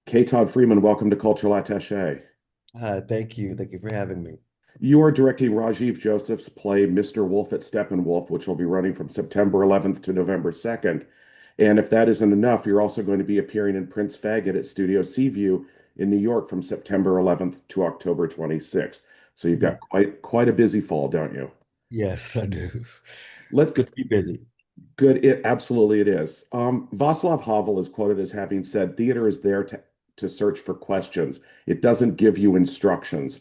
Todd Freeman, welcome to Cultural Attache. Thank you. Thank you for having me. You are directing Rajiv Joseph's play Mr. Wolf at Steppenwolf, which will be running from September 11th to November 2nd. And if that isn't enough, you're also going to be appearing in Prince Faggot at Studio Seaview in New York from September 11th to October 26th. So you've Yeah. got quite a busy fall, don't you? Yes, I do. It's Let's good to be busy. Good. It absolutely it is. Václav Havel is quoted as having said, "Theater is there to search for questions. It doesn't give you instructions."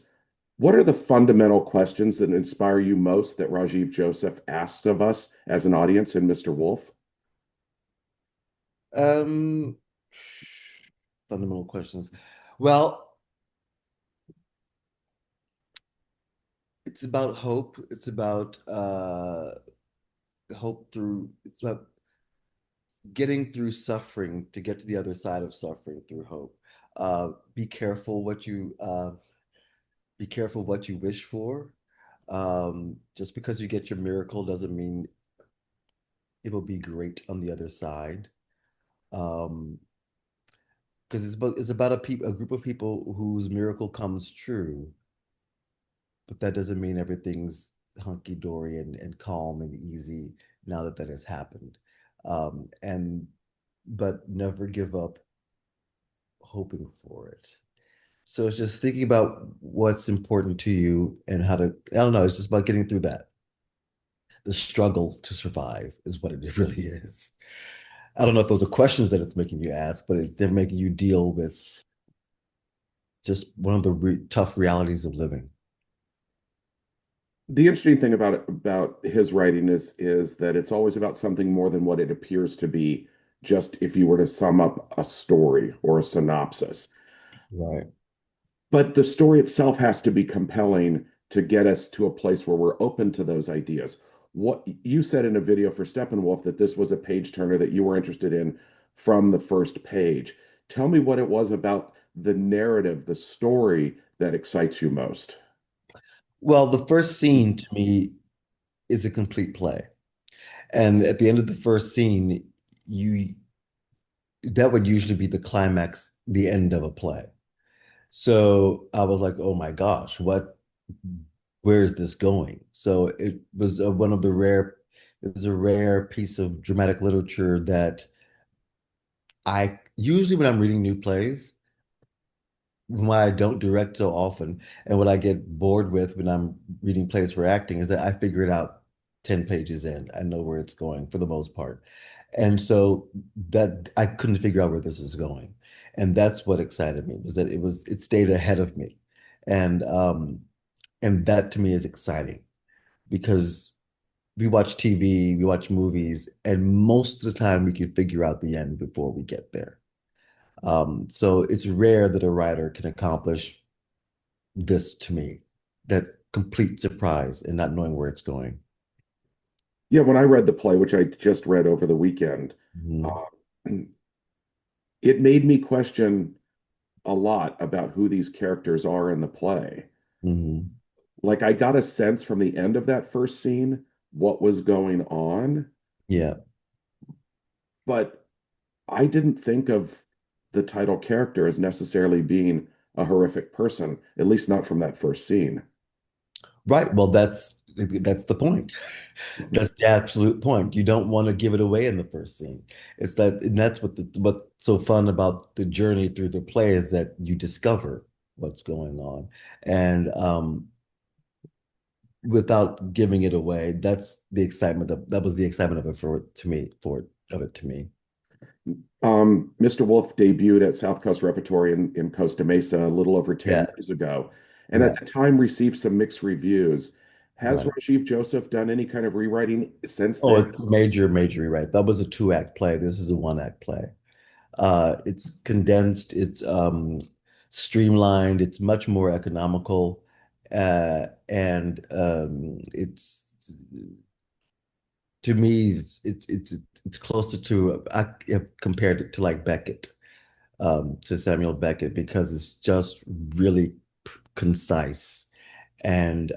What are the fundamental questions that inspire you most that Rajiv Joseph asks of us as an audience in Mr. Wolf? Um, Fundamental questions. Well, it's about hope. It's about hope through, it's about getting through suffering to get to the other side of suffering through hope. Uh, be careful what you be careful what you wish for. Just because you get your miracle doesn't mean it will be great on the other side. Um, because it's about a group of people whose miracle comes true, but that doesn't mean everything's hunky dory and calm and easy now that that has happened. And but never give up hoping for it. So it's just thinking about what's important to you and how to, I don't know, it's just about getting through that. The struggle to survive is what it really is. I don't know if those are questions that it's making you ask, but they're making you deal with just one of the tough realities of living. The interesting thing about his writing is that it's always about something more than what it appears to be, just if you were to sum up a story or a synopsis. Right. But the story itself has to be compelling to get us to a place where we're open to those ideas. What you said in a video for Steppenwolf that this was a page turner that you were interested in from the first page. Tell me what it was about the narrative, the story that excites you most. Well, the first scene to me is a complete play. And at the end of the first scene, you that would usually be the climax, the end of a play. So I was like, oh my gosh, where is this going? So it was it was a rare piece of dramatic literature that I usually when I'm reading new plays, why I don't direct so often, and what I get bored with when I'm reading plays for acting is that I figure it out 10 pages in. I know where it's going for the most part. And so that I couldn't figure out where this is going. And that's what excited me was that it stayed ahead of me. And that to me is exciting because we watch TV, we watch movies, and most of the time we can figure out the end before we get there. So it's rare that a writer can accomplish this to me, that complete surprise and not knowing where it's going. Yeah, when I read the play, which I just read over the weekend, Mhm. uh, it made me question a lot about who these characters are in the play. Mhm. Like I got a sense from the end of that first scene what was going on, Yeah. but I didn't think of the title character as necessarily being a horrific person, at least not from that first scene. Right. Well, that's the point. That's the absolute point. You don't want to give it away in the first scene. It's that, and that's what's so fun about the journey through the play is that you discover what's going on, and without giving it away, that was the excitement of it of it to me. Mr. Wolf debuted at South Coast Repertory in Costa Mesa a little over 10 Yeah. years ago, and at Yeah. the time received some mixed reviews. Has Right. Rajiv Joseph done any kind of rewriting since Oh, then? it's a major rewrite. That was a two-act play. This is a one-act play. It's condensed, it's streamlined, it's much more economical, and it's to me it's closer to I have compared it to like Beckett, to Samuel Beckett because it's just really concise and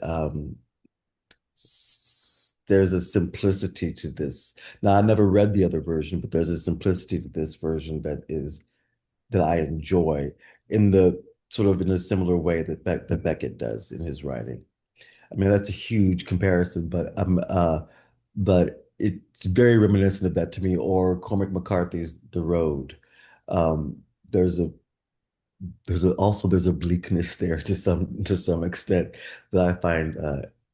there's a simplicity to this. Now, I never read the other version, but there's a simplicity to this version that is that I enjoy in the sort of in a similar way that that Beckett does in his writing. I mean, that's a huge comparison, but it's very reminiscent of that to me, or Cormac McCarthy's The Road. Um, there's a there's a bleakness there to some extent that I find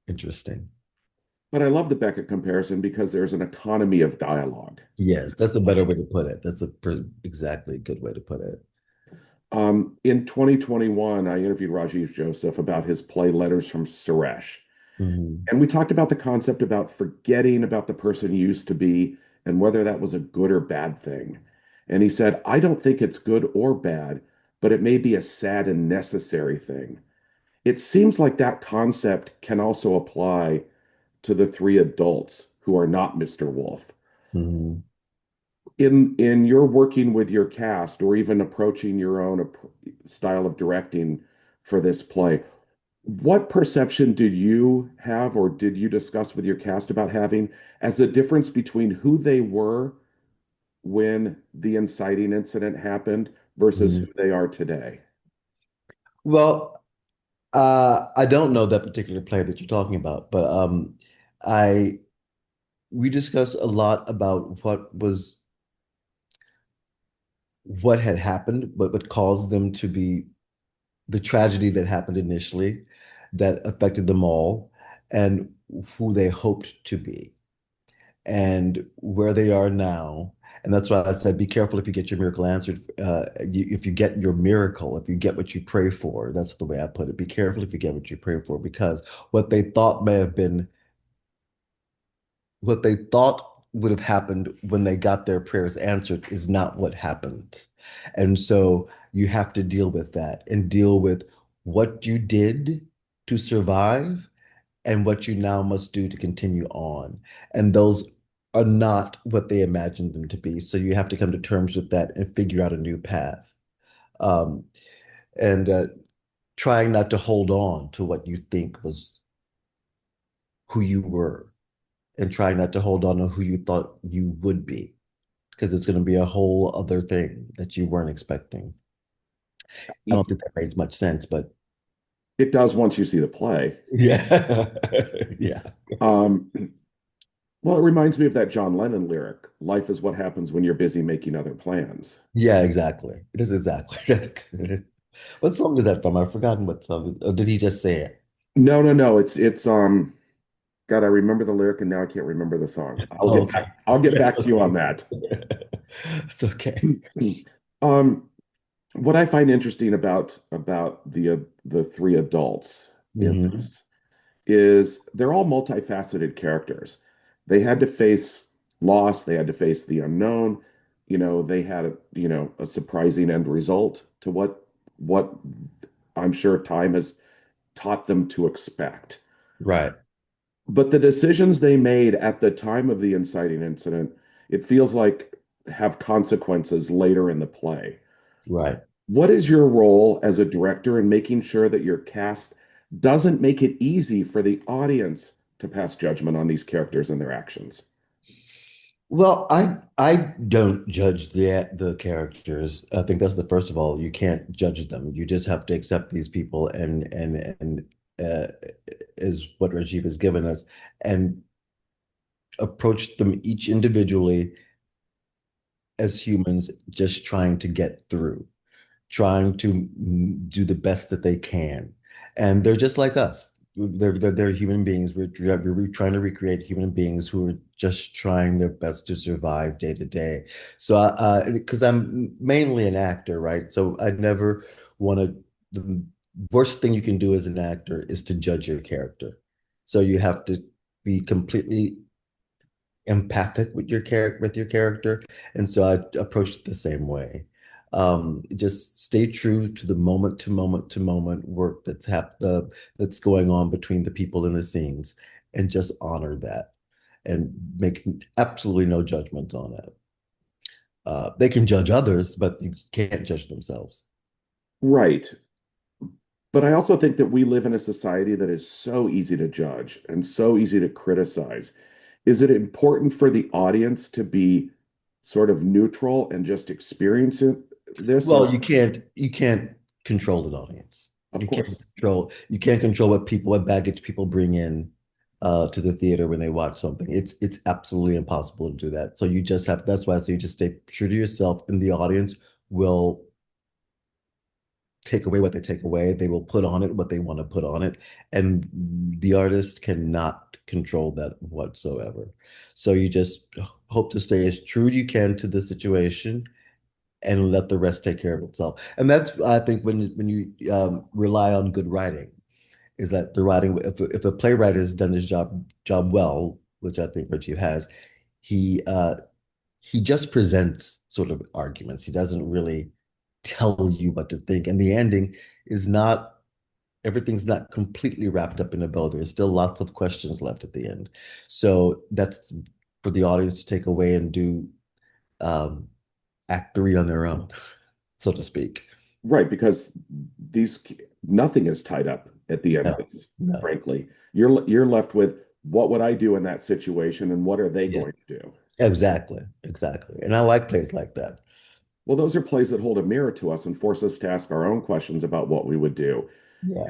interesting. But I love the Beckett comparison because there's an economy of dialogue in Yes, this that's a better play. way to put it. That's exactly a good way to put it. In 2021, I interviewed Rajiv Joseph about his play Letters from Suresh. Mhm. And we talked about the concept about forgetting about the person you used to be and whether that was a good or bad thing. And he said, I don't think it's good or bad, but it may be a sad and necessary thing. It seems like that concept can also apply to the three adults who are not Mr. Wolf. Mhm. In your working with your cast or even approaching your own style of directing for this play, what perception did you have or did you discuss with your cast about having as the difference between who they were when the inciting incident happened versus Mhm. who they are today? Well, I don't know that particular play that you're talking about, but I we discussed a lot about what had happened, but what caused them to be the tragedy that happened initially that affected them all, and who they hoped to be, and where they are now. And that's why I said, be careful if you get your miracle answered. If you get your miracle, if you get what you pray for, that's the way I put it. Be careful if you get what you pray for, because what they thought may have been, what they thought would have happened when they got their prayers answered is not what happened. And so you have to deal with that and deal with what you did to survive and what you now must do to continue on. And those are not what they imagined them to be. So you have to come to terms with that and figure out a new path. Um, and trying not to hold on to what you think was who you were, and trying not to hold on to who you thought you would be, because it's going to be a whole other thing that you weren't expecting. I don't think that makes much sense, but It does once you see the play. yeah. Yeah. Um, well, it reminds me of that John Lennon lyric, life is what happens when you're busy making other plans. Yeah, exactly. It is exactly. What song is that from? I've forgotten what song. Or did he just say it? No, no, no. It's God, I remember the lyric and now I can't remember the song. Oh, okay. I'll get It's back to you on okay. that. It's okay. Um, what I find interesting about the three adults in Hmm. this is they're all multifaceted characters. They had to face loss, they had to face the unknown. They had a surprising end result to what I'm sure time has taught them to expect. Right, But the decisions they made at the time of the inciting incident, it feels like have consequences later in the play. right. What is your role as a director in making sure that your cast doesn't make it easy for the audience to pass judgment on these characters and their actions? Well, I don't judge the characters. I think that's the first of all, you can't judge them. You just have to accept these people and uh, is what Rajiv has given us, and approach them each individually as humans, just trying to get through, trying to do the best that they can. And they're just like us. They're human beings. We're trying to recreate human beings who are just trying their best to survive day to day. So, because I'm mainly an actor, right? So I never want to. The worst thing you can do as an actor is to judge your character. So you have to be completely empathic with your character, and so I approached it the same way. Just stay true to the moment to moment to moment work that's going on between the people in the scenes, and just honor that and make absolutely no judgments on it. They can judge others, but you can't judge themselves. Right. But I also think that we live in a society that is so easy to judge and so easy to criticize. Is it important for the audience to be sort of neutral and just experience it, this Well, or you can't control an audience. of course. You can't control what baggage people bring in to the theater when they watch something. It's absolutely impossible to do that. So you just have that's why I say you just stay true to yourself, and the audience will take away what they take away. They will put on it what they want to put on it, and the artist cannot control that whatsoever. So you just hope to stay as true as you can to the situation and let the rest take care of itself. And that's I think when you rely on good writing, is that the writing if a playwright has done his job well, which I think Rajiv has, he he just presents sort of arguments. He doesn't really tell you what to think, and the ending is not everything's not completely wrapped up in a bow. There's still lots of questions left at the end. So that's for the audience to take away and do um, act three on their own, so to speak. Right, because these nothing is tied up at the end of No, this, no. frankly. You're left with what would I do in that situation and what are they Yeah, going to do? exactly, exactly. And I like plays like that. Well, those are plays that hold a mirror to us and force us to ask our own questions about what we would do. Yeah.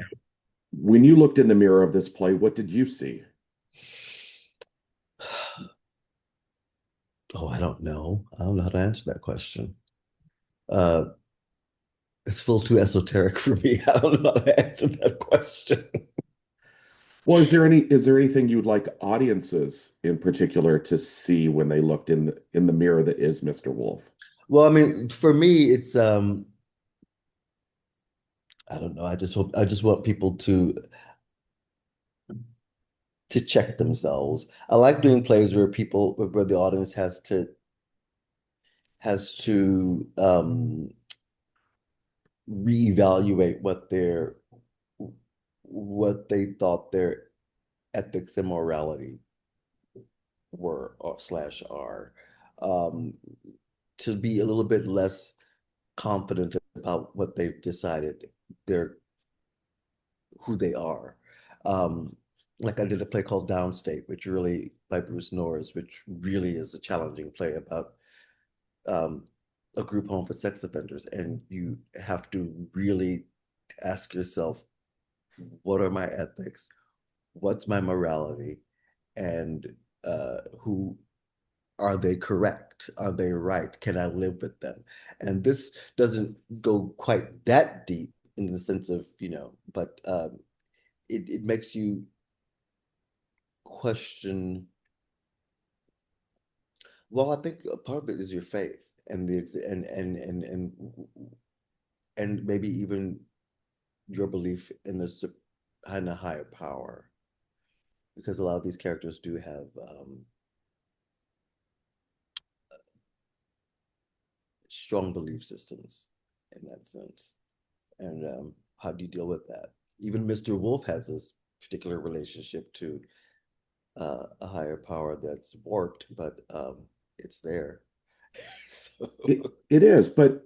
When you looked in the mirror of this play, what did you see? Oh, I don't know. I don't know how to answer that question. Uh, it's still too esoteric for me. I don't know how to answer that question. Well, is there anything you'd like audiences in particular to see when they looked in the mirror that is Mr. Wolf? Well, I mean, for me, it's I don't know. I just want people to check themselves. I like doing plays where where the audience has to reevaluate what they thought their ethics and morality were or slash are. Um, to be a little bit less confident about what they've decided they're who they are. Um, like I did a play called Downstate, which really by Bruce Norris, which really is a challenging play about um, a group home for sex offenders, and you have to really ask yourself, what are my ethics? What's my morality? And who are they correct? Are they right? Can I live with them? And this doesn't go quite that deep in the sense of, but it makes you question. Well, I think a part of it is your faith and and maybe even your belief in in a higher power, because a lot of these characters do have strong belief systems in that sense. And how do you deal with that? Even Mr. Wolf has this particular relationship to a higher power that's warped, but it's there. So, It is, but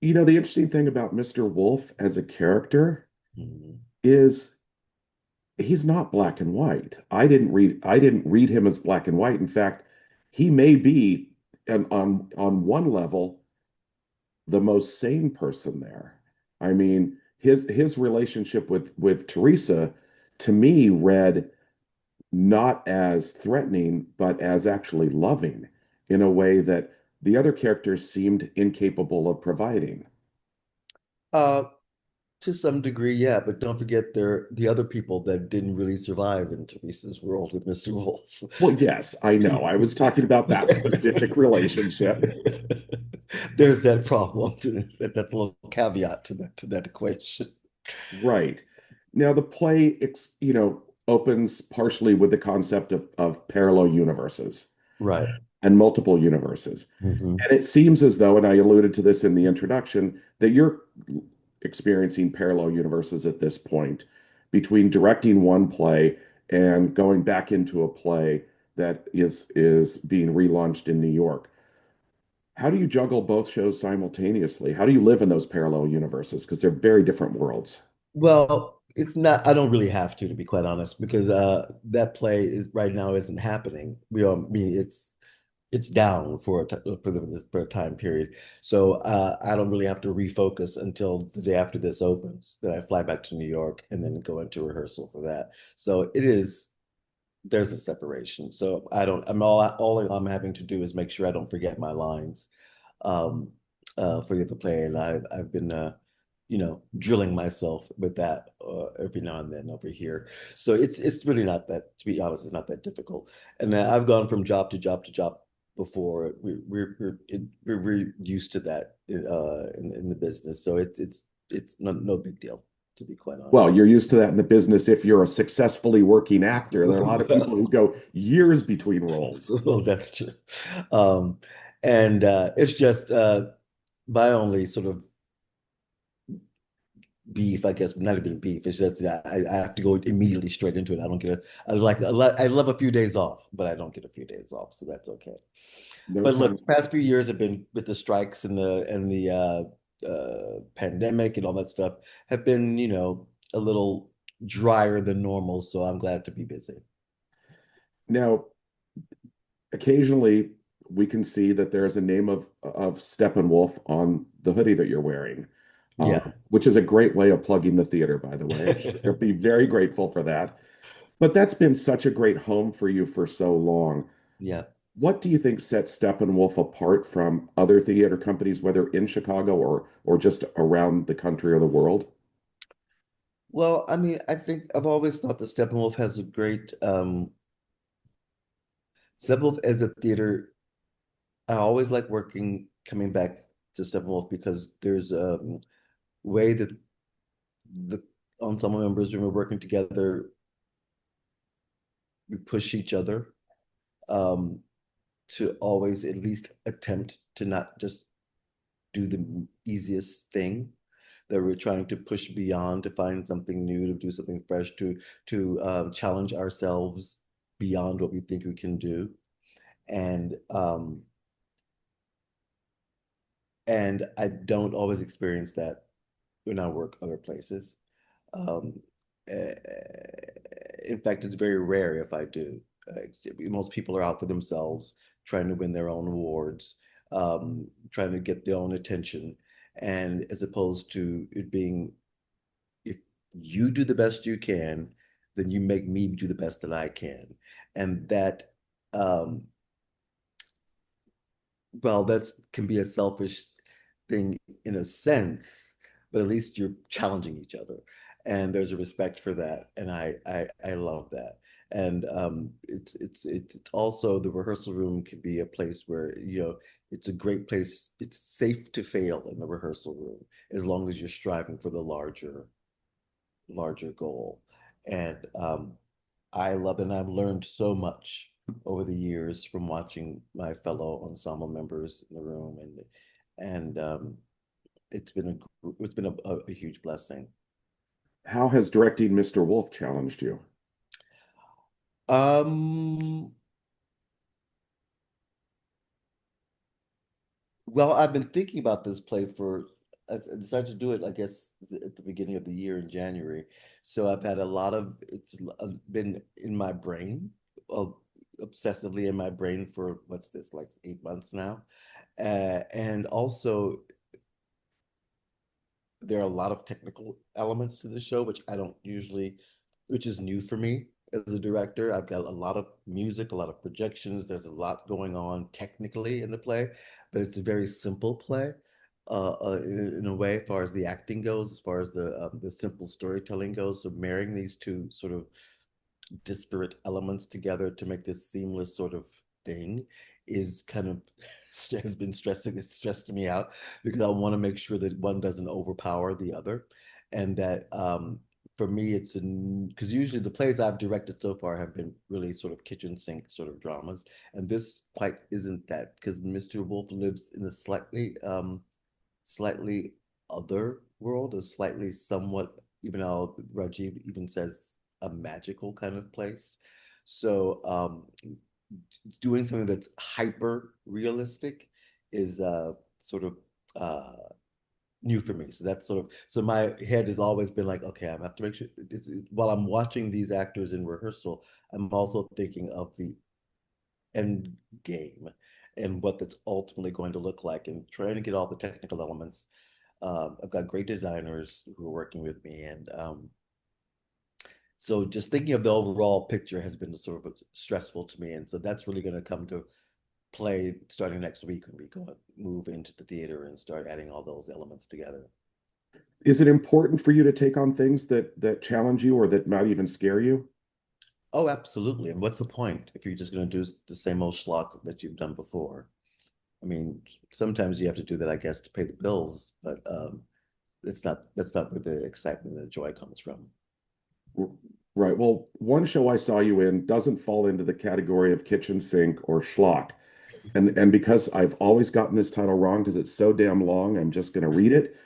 the interesting thing about Mr. Wolf as a character mhm. is he's not black and white. I didn't read him as black and white. In fact, he may be on one level the most sane person there. I mean, his relationship with Teresa to me read not as threatening, but as actually loving in a way that the other characters seemed incapable of providing. uh, to some degree, yeah, but don't forget there the other people that didn't really survive in Teresa's world with Mr. Wolf. Well, yes, I know. I was talking about that specific relationship. There's that problem. That's a little caveat to that equation. Right. Now, the play, opens partially with the concept of parallel universes Right. and multiple universes. Hmm. And it seems as though, and I alluded to this in the introduction, that you're experiencing parallel universes at this point between directing one play and going back into a play that is being relaunched in New York. How do you juggle both shows simultaneously? How do you live in those parallel universes? Because they're very different worlds. Well, it's not, I don't really have to be quite honest, because that play is right now isn't happening. I mean, it's down for for a time period. So I don't really have to refocus until the day after this opens. Then I fly back to New York and then go into rehearsal for that. So it is there's a separation. So I don't. All I'm having to do is make sure I don't forget my lines um, for the other play, and I've been drilling myself with that every now and then over here. So it's really not that, to be honest, it's not that difficult. And I've gone from job to job to job before. We're used to that in the business, so it's no big deal, to be quite Well, honest. you're used to that in the business if you're a successfully working actor. There are a lot of people who go years between roles. Well, that's true. Um, and it's just my only sort of beef, I guess, not even beef. It's just I have to go immediately straight into it. I don't get I love a few days off, but I don't get a few days off, so that's okay. No But look, time. the past few years have been with the strikes and the pandemic and all that stuff have been, a little drier than normal. So I'm glad to be busy. Now, occasionally we can see that there's a name of Steppenwolf on the hoodie that you're wearing, Yeah. which is a great way of plugging the theater, by the way. I'll be very grateful for that. But that's been such a great home for you for so long. Yeah. What do you think sets Steppenwolf apart from other theater companies, whether in Chicago or just around the country or the world? Well, I mean, I think I've always thought that Steppenwolf has a great Steppenwolf as a theater. I always like coming back to Steppenwolf because there's a way that the ensemble members, when we're working together, we push each other um, to always at least attempt to not just do the easiest thing. That we're trying to push beyond, to find something new, to do something fresh, to challenge ourselves beyond what we think we can do. And and I don't always experience that when I work other places. Um, eh, in fact, it's very rare if I do. Most people are out for themselves, trying to win their own awards, trying to get their own attention, and as opposed to it being, if you do the best you can, then you make me do the best that I can, and that um, well, that can be a selfish thing in a sense, but at least you're challenging each other, and there's a respect for that, and I love that. And it's also, the rehearsal room can be a place where it's a great place. It's safe to fail in the rehearsal room as long as you're striving for the larger goal. And I love it, and I've learned so much over the years from watching my fellow ensemble members in the room, and it's been a huge blessing. How has directing Mr. Wolf challenged you? Um, well, I've been thinking about this play I decided to do it, I guess, at the beginning of the year in January. So I've had it's been in my brain, uh, obsessively in my brain for what's this, like 8 months now. And also, there are a lot of technical elements to the show, which I don't usually, which is new for me as a director. I've got a lot of music, a lot of projections. There's a lot going on technically in the play, but it's a very simple play in a way, as far as the acting goes, as far as the simple storytelling goes. So marrying these two sort of disparate elements together to make this seamless sort of thing is kind of has been stressed me out, because I want to make sure that one doesn't overpower the other, and that for me it's because usually the plays I've directed so far have been really sort of kitchen sink sort of dramas, and this quite isn't that, because Mr. Wolf lives in a slightly other world, a slightly somewhat, even though Rajiv even says a magical kind of place. So doing something that's hyper realistic is sort of uh, new for me. So that's sort of, so my head has always been like, okay, I have to make sure while I'm watching these actors in rehearsal, I'm also thinking of the end game, and what that's ultimately going to look like, and trying to get all the technical elements. I've got great designers who are working with me, and so just thinking of the overall picture has been sort of stressful to me, and so that's really going to come to play starting next week when we go move into the theater and start adding all those elements together. Is it important for you to take on things that challenge you or that might even scare you? Oh, absolutely. And what's the point if you're just going to do the same old schlock that you've done before? I mean, sometimes you have to do that, I guess, to pay the bills, but it's not that's not where the excitement and the joy comes from. Right. Well, one show I saw you in doesn't fall into the category of kitchen sink or schlock. And because I've always gotten this title wrong because it's so damn long, I'm just going to read it,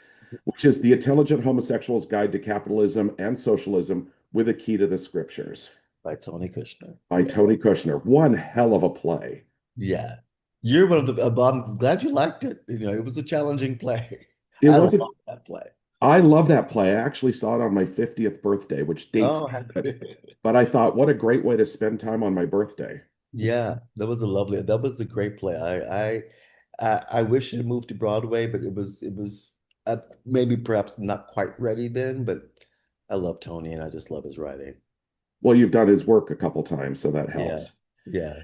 which is The Intelligent Homosexual's Guide to Capitalism and Socialism with a Key to the Scriptures By Tony Kushner. by Yeah. Tony Kushner. One hell of a play. Yeah. You're one of the, I'm glad you liked it. You know, it was a challenging play. It I love wasn't, that play. I love that play. I actually saw it on my 50th birthday, which dates Oh, me, but I thought, what a great way to spend time on my birthday. yeah, that was a great play. I wish it had moved to Broadway, but it was maybe perhaps not quite ready then, but I love Tony and I just love his writing. Well, you've done his work a couple times, so that Yeah. helps. Yeah.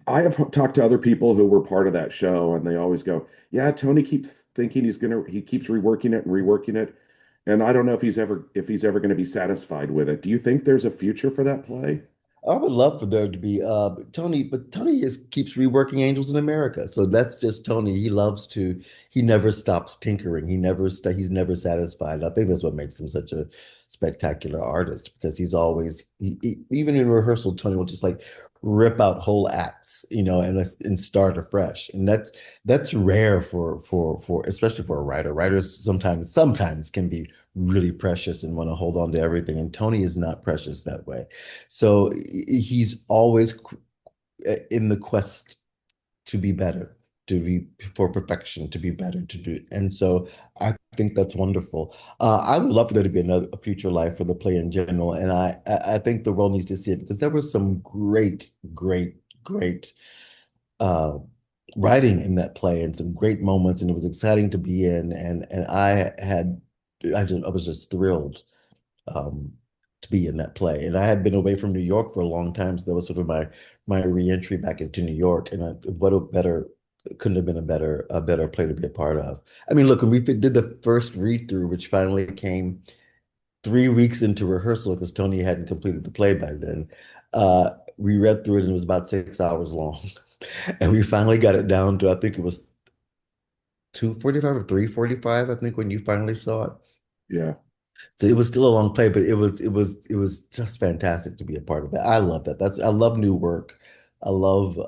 I have talked to other people who were part of that show, and they always go, "Yeah, Tony keeps thinking he keeps reworking it and reworking it, and I don't know if he's ever going to be satisfied with it." Do you think there's a future for that play? I would love for there to be Tony, but Tony is keeps reworking Angels in America. So that's just Tony. He never stops tinkering. He's never satisfied. I think that's what makes him such a spectacular artist because he's always even in rehearsal, Tony will just like rip out whole acts, and start afresh. And that's rare for especially for a writer. Writers sometimes can be really precious and want to hold on to everything. And Tony is not precious that way. So he's always in the quest to be better, to be for perfection, to be better, to do. And so I think that's wonderful. I would love for there to be a future life for the play in general, and I think the world needs to see it because there was some great uh, writing in that play and some great moments, and it was exciting to be in, and I was just thrilled um, to be in that play. And I had been away from New York for a long time, so that was sort of my reentry back into New York. And what a better couldn't have been a better play to be a part of. I mean, look, when we did the first read through, which finally came 3 weeks into rehearsal because Tony hadn't completed the play by then. We read through it and it was about 6 hours long. And we finally got it down to I think it was 2:45 or 3:45, I think, when you finally saw it. Yeah. So it was still a long play, but it was just fantastic to be a part of that. I love that. I love new work. I love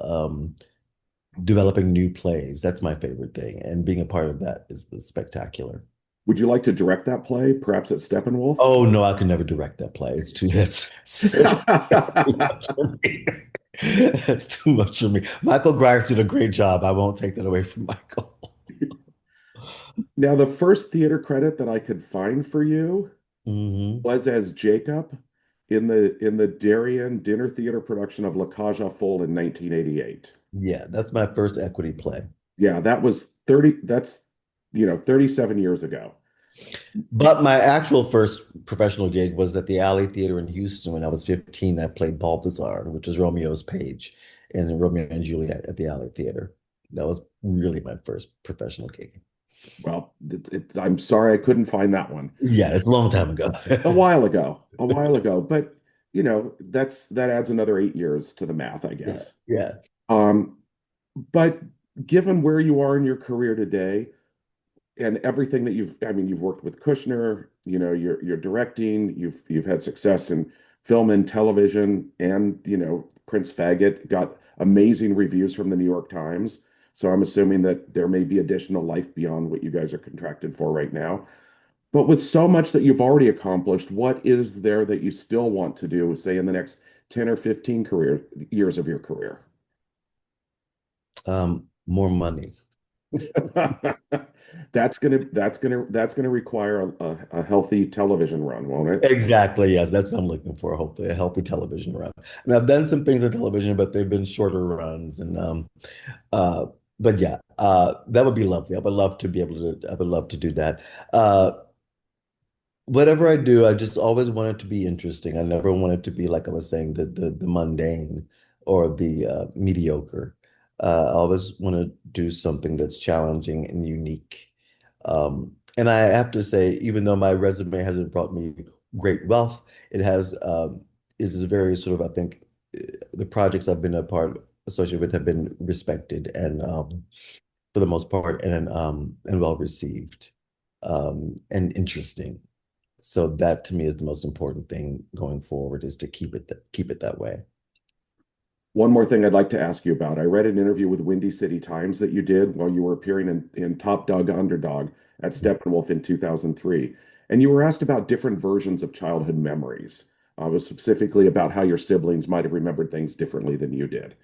developing new plays. That's my favorite thing. And being a part of that was spectacular. Would you like to direct that play, perhaps at Steppenwolf? Oh no, I could never direct that play. That's so too much for me. That's too much for me. Michael Greif did a great job. I won't take that away from Michael. Now, the first theater credit that I could find for you Hmm. was as Jacob in the Darien Dinner Theater production of La Cage aux Folles in 1988. Yeah, that's my first equity play. Yeah, that was 30, that's 37 years ago. But my actual first professional gig was at the Alley Theater in Houston when I was 15. I played Balthazar, which was Romeo's page, in Romeo and Juliet at the Alley Theater. That was really my first professional gig. Well, I'm sorry I couldn't find that one. Yeah, it's a long time ago. A while ago, but that adds another 8 years to the math, I Yeah, guess. yeah. Um, but given where you are in your career today and everything that you've worked with Kushner, you're directing, you've had success in film and television, and Prince Faggot got amazing reviews from the New York Times. So I'm assuming that there may be additional life beyond what you guys are contracted for right now. But with so much that you've already accomplished, what is there that you still want to do, say, in the next 10 or 15 career years of your career? More money. That's gonna require a healthy television run, won't it? Exactly. Yes, that's what I'm looking for. Hopefully, a healthy television run. I mean, I've done some things on television, but they've been shorter runs. And uh, but yeah, that would be lovely. I would love to be able to. I would love to do that. Uh, Whatever I do, I just always want it to be interesting. I never want it to be like I was saying, the mundane or the mediocre. I always want to do something that's challenging and unique. And I have to say, even though my resume hasn't brought me great wealth, it has is a very sort of, I think, the projects I've been a part associated with have been respected and for the most part and well received and interesting. So that to me is the most important thing going forward is to keep it that way. One more thing I'd like to ask you about. I read an interview with Windy City Times that you did while you were appearing in Top Dog Underdog at Steppenwolf in 2003. And you were asked about different versions of childhood memories. It was specifically about how your siblings might have remembered things differently than you did.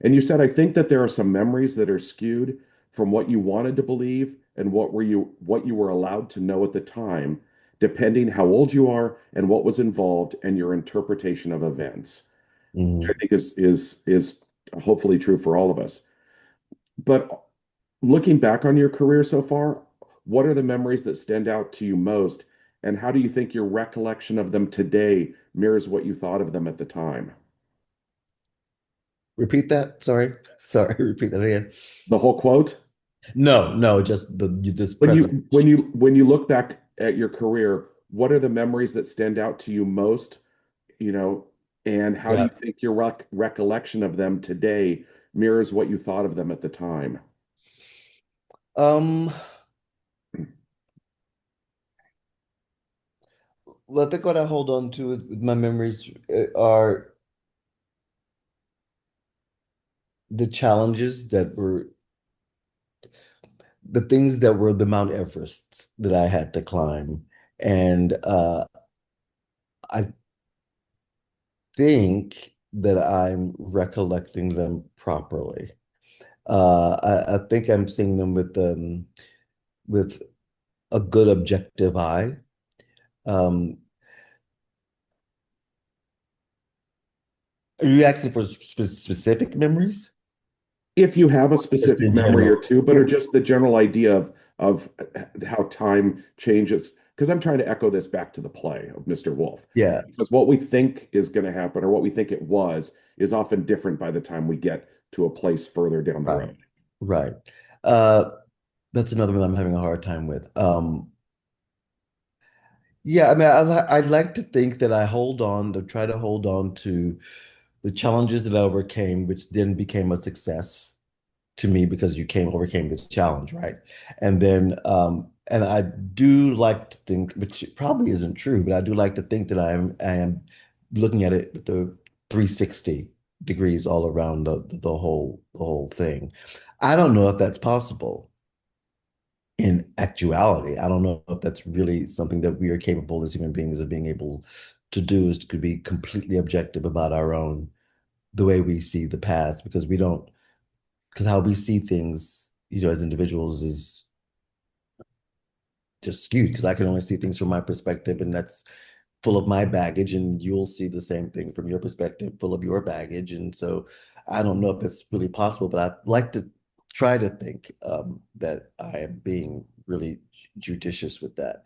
And you said, I think that there are some memories that are skewed from what you wanted to believe and what you were allowed to know at the time, depending how old you are and what was involved and your interpretation of events. Which I Mhm. think is hopefully true for all of us. But looking back on your career so far, what are the memories that stand out to you most, and how do you think your recollection of them today mirrors what you thought of them at the time? Repeat that. Sorry. Sorry. Repeat that again. The whole quote? No, no, just this When present. you look back at your career, what are the memories that stand out to you most, you know, and how do Yeah. you think your recollection of them today mirrors what you thought of them at the time? Um, well, I think what I hold on to with my memories are the challenges that were the things that were the Mount Everests that I had to climb. And I think that I'm recollecting them properly. I think I'm seeing them with a good objective eye. Um, are you asking for specific memories? If you have a Just specific in memory or general. two, but are just the general idea of how time changes. Because I'm trying to echo this back to the play of Mr. Wolf. Yeah, Because what we think is going to happen or what we think it was is often different by the time we get to a place further down the right, road. right. Uh, that's another one I'm having a hard time with. Yeah, I mean, I'd like to think that I hold on to try to hold on to the challenges that I overcame, which then became a success to me because you came overcame this challenge, right? And then and I do like to think, which probably isn't true, but I do like to think that I am looking at it with the 360 degrees all around the whole thing. I don't know if that's possible in actuality. I don't know if that's really something that we are capable as human beings of being able to do is to be completely objective about our own the way we see the past because we don't because how we see things, as individuals is just skewed because I can only see things from my perspective and that's full of my baggage and you'll see the same thing from your perspective full of your baggage. And so I don't know if it's really possible, but I'd like to try to think that I am being really judicious with that.